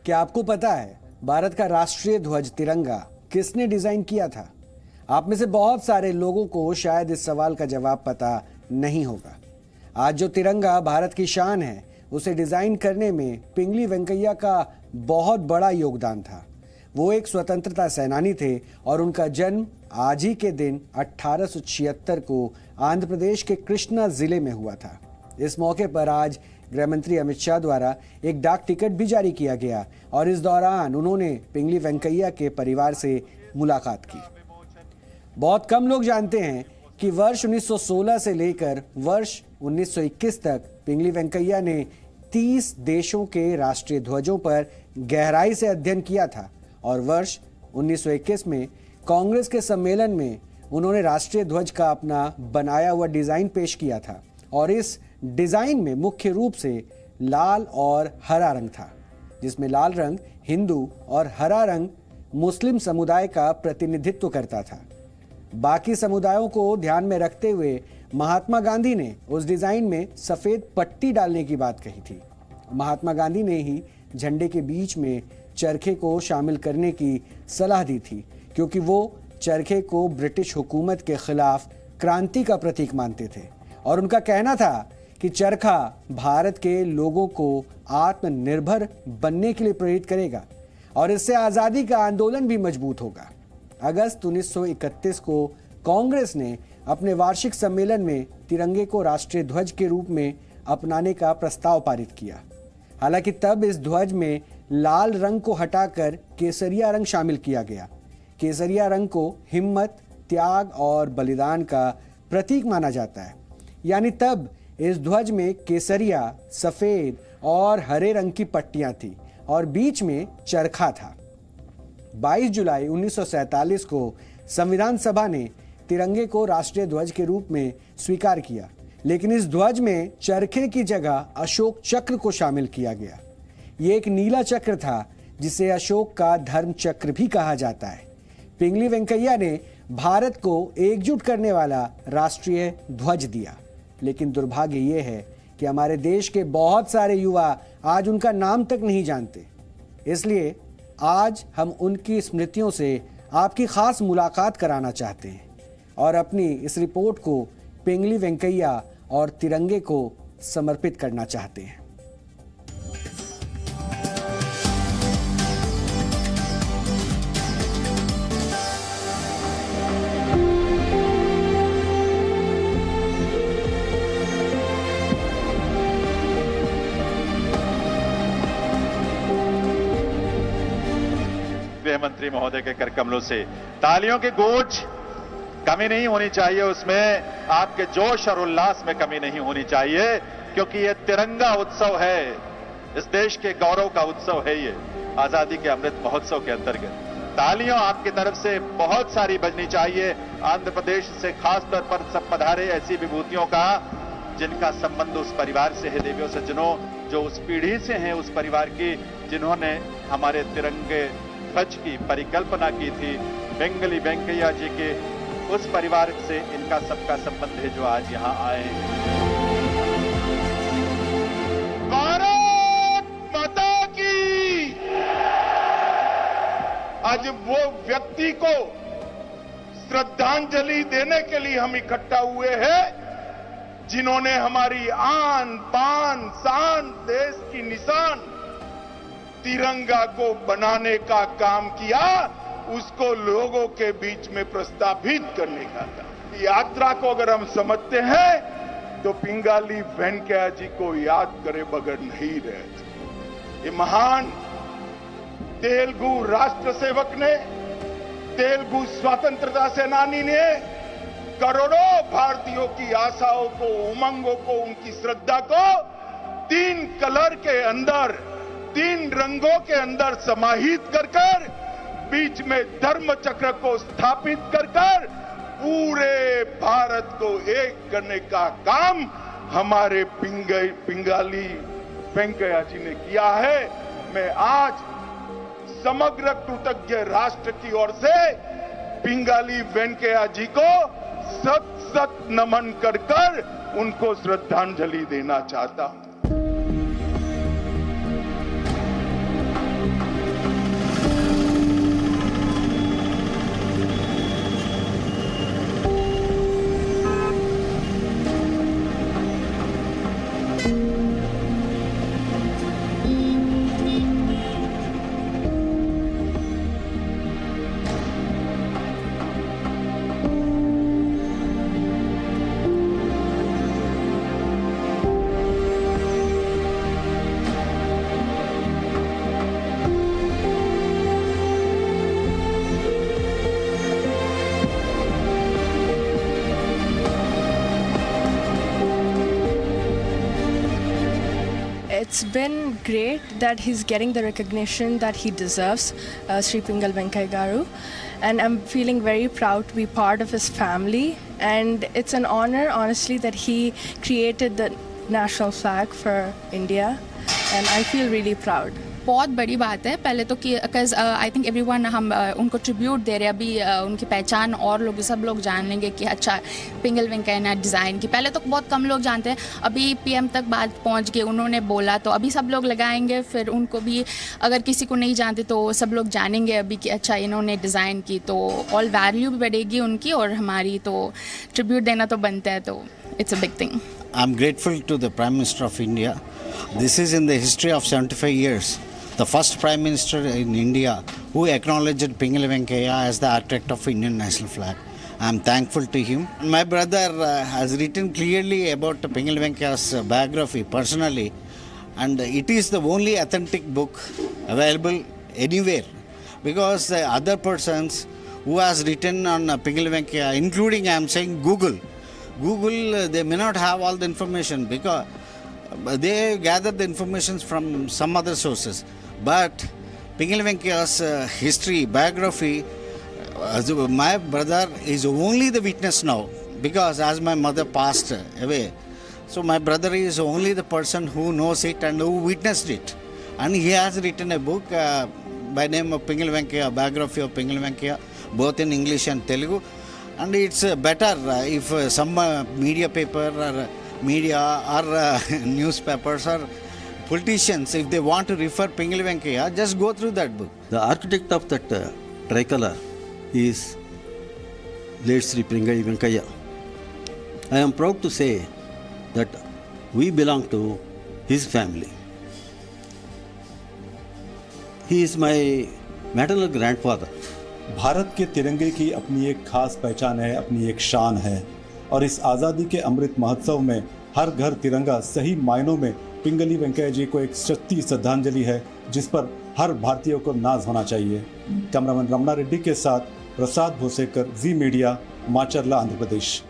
क्या आपको पता है भारत का राष्ट्रीय ध्वज तिरंगा किसने डिजाइन किया था? आप में से बहुत सारे लोगों को शायद इस सवाल का जवाब पता नहीं होगा। आज जो तिरंगा भारत की शान है, उसे डिजाइन करने में पिंगली वेंकैया का बहुत बड़ा योगदान था। वो एक स्वतंत्रता सेनानी थे और उनका जन्म आज ही के दिन 1876 को आंध्र प्रदेश के कृष्णा जिले में हुआ था। इस मौके पर आज गृह मंत्री अमित शाह द्वारा एक डाक टिकट भी जारी किया गया और इस दौरान उन्होंने पिंगली वेंकैया के परिवार से मुलाकात की। बहुत कम लोग जानते हैं कि वर्ष 1916 से लेकर वर्ष 1921 तक पिंगली वेंकैया ने 30 देशों के राष्ट्रीय ध्वजों पर गहराई से अध्ययन किया था और वर्ष 1921 में कांग्रेस के सम्मेलन में उन्होंने राष्ट्रीय ध्वज का अपना बनाया हुआ डिजाइन पेश किया था और इस डिजाइन में मुख्य रूप से लाल और हरा रंग था, जिसमें लाल रंग हिंदू और हरा रंग मुस्लिम समुदाय का प्रतिनिधित्व करता था। बाकी समुदायों को ध्यान में रखते हुए महात्मा गांधी ने उस डिजाइन में सफेद पट्टी डालने की बात कही थी। महात्मा गांधी ने ही झंडे के बीच में चरखे को शामिल करने की सलाह दी थी, क्योंकि वो चरखे को ब्रिटिश हुकूमत के खिलाफ क्रांति का प्रतीक मानते थे और उनका कहना था कि चरखा भारत के लोगों को आत्मनिर्भर बनने के लिए प्रेरित करेगा और इससे आज़ादी का आंदोलन भी मजबूत होगा। अगस्त 1931 को कांग्रेस ने अपने वार्षिक सम्मेलन में तिरंगे को राष्ट्रीय ध्वज के रूप में अपनाने का प्रस्ताव पारित किया। हालांकि तब इस ध्वज में लाल रंग को हटाकर केसरिया रंग शामिल किया गया। केसरिया रंग को हिम्मत, त्याग और बलिदान का प्रतीक माना जाता है। यानी तब इस ध्वज में केसरिया, सफेद और हरे रंग की पट्टियां थी और बीच में चरखा था। 22 जुलाई 1947 को संविधान सभा ने तिरंगे को राष्ट्रीय ध्वज के रूप में स्वीकार किया, लेकिन इस ध्वज में चरखे की जगह अशोक चक्र को शामिल किया गया। ये एक नीला चक्र था जिसे अशोक का धर्म चक्र भी कहा जाता है। पिंगली वेंकैया ने भारत को एकजुट करने वाला राष्ट्रीय ध्वज दिया, लेकिन दुर्भाग्य ये है कि हमारे देश के बहुत सारे युवा आज उनका नाम तक नहीं जानते। इसलिए आज हम उनकी स्मृतियों से आपकी खास मुलाकात कराना चाहते हैं और अपनी इस रिपोर्ट को पिंगली वेंकैया और तिरंगे को समर्पित करना चाहते हैं। गृह मंत्री महोदय के कर कमलों से तालियों की गूंज कमी नहीं होनी चाहिए, उसमें आपके जोश और उल्लास में कमी नहीं होनी चाहिए, क्योंकि ये तिरंगा उत्सव है, इस देश के गौरव का उत्सव है। ये आजादी के अमृत महोत्सव के अंतर्गत तालियां आपकी तरफ से बहुत सारी बजनी चाहिए। आंध्र प्रदेश से खास तौर पर सब पधारे ऐसी विभूतियों का जिनका संबंध उस परिवार से है, देवियों सज्जनों, जो उस पीढ़ी से हैं, उस परिवार की जिन्होंने हमारे तिरंगे ध्वज की परिकल्पना की थी। पिंगली वेंकैया जी के उस परिवार से इनका सबका संबंध है जो आज यहां आए हैं। भारत माता की। आज वो व्यक्ति को श्रद्धांजलि देने के लिए हम इकट्ठा हुए हैं जिन्होंने हमारी आन बान शान, देश की निशान तिरंगा को बनाने का काम किया, उसको लोगों के बीच में प्रस्तावित करने का काम। यात्रा को अगर हम समझते हैं तो पिंगली वेंकैया जी को याद करे बगैर नहीं रहे। ये महान तेलुगु राष्ट्र सेवक ने, तेलुगु स्वतंत्रता सेनानी ने करोड़ों भारतीयों की आशाओं को, उमंगों को, उनकी श्रद्धा को 3 कलर के अंदर, 3 रंगों के अंदर समाहित कर बीच में धर्म चक्र को स्थापित कर पूरे भारत को एक करने का काम हमारे पिंगली वेंकैया जी ने किया है। मैं आज समग्र कृतज्ञ राष्ट्र की ओर से पिंगली वेंकैया जी को सत नमन कर उनको श्रद्धांजलि देना चाहता हूं। It's been great that he's getting the recognition that he deserves, Sri Pingal Venkaiah Garu, and I'm feeling very proud to be part of his family. And it's an honor, honestly, that he created the national flag for India, and I feel really proud. बहुत बड़ी बात है पहले तो कि because I think everyone हम उनको tribute दे रहे हैं अभी उनकी पहचान और लोग सब लोग जान लेंगे कि अच्छा पिंगल वेंकैया ने डिज़ाइन की पहले तो बहुत कम लोग जानते हैं अभी पीएम तक बात पहुंच गई उन्होंने बोला तो अभी सब लोग लगाएंगे फिर उनको भी अगर किसी को नहीं जानते तो सब लोग जानेंगे अभी कि अच्छा इन्होंने डिज़ाइन की तो ऑल वैल्यू भी बढ़ेगी उनकी और हमारी तो ट्रिब्यूट देना तो बनता है तो it's a big thing I am grateful to the Prime Minister of India. This is in the history of 75 years. The first Prime Minister in India who acknowledged Pingal Venkaiah as the architect of Indian national flag. I am thankful to him. My brother has written clearly about Pingal Venkaiah's biography personally, and it is the only authentic book available anywhere. Because other persons who has written on Pingal Venkaiah, including I am saying Google, they may not have all the information because they gather the information from some other sources. But Pingal Venkaiah's history, biography, my brother is only the witness now because as my mother passed away, so my brother is only the person who knows it and who witnessed it. And he has written a book by name of Pingal Venkaiah, biography of Pingal Venkaiah, both in English and Telugu. And it's better if some media paper or media or newspapers or politicians, if they want to refer Pingal Venkaiah, just go through that book. The architect of that tricolor is late Sri Pingal Venkaiah. I am proud to say that we belong to his family. He is my maternal grandfather. Bharat के तिरंगे की अपनी एक खास पहचान है, अपनी एक शान है और इस आज़ादी के अमृत महोत्सव में हर घर तिरंगा सही मायनों में पिंगली वेंकैया जी को एक सच्ची श्रद्धांजलि है जिस पर हर भारतीय को नाज होना चाहिए। कैमरामैन रमना रेड्डी के साथ प्रसाद भोसेकर, जी मीडिया, माचरला, आंध्र प्रदेश।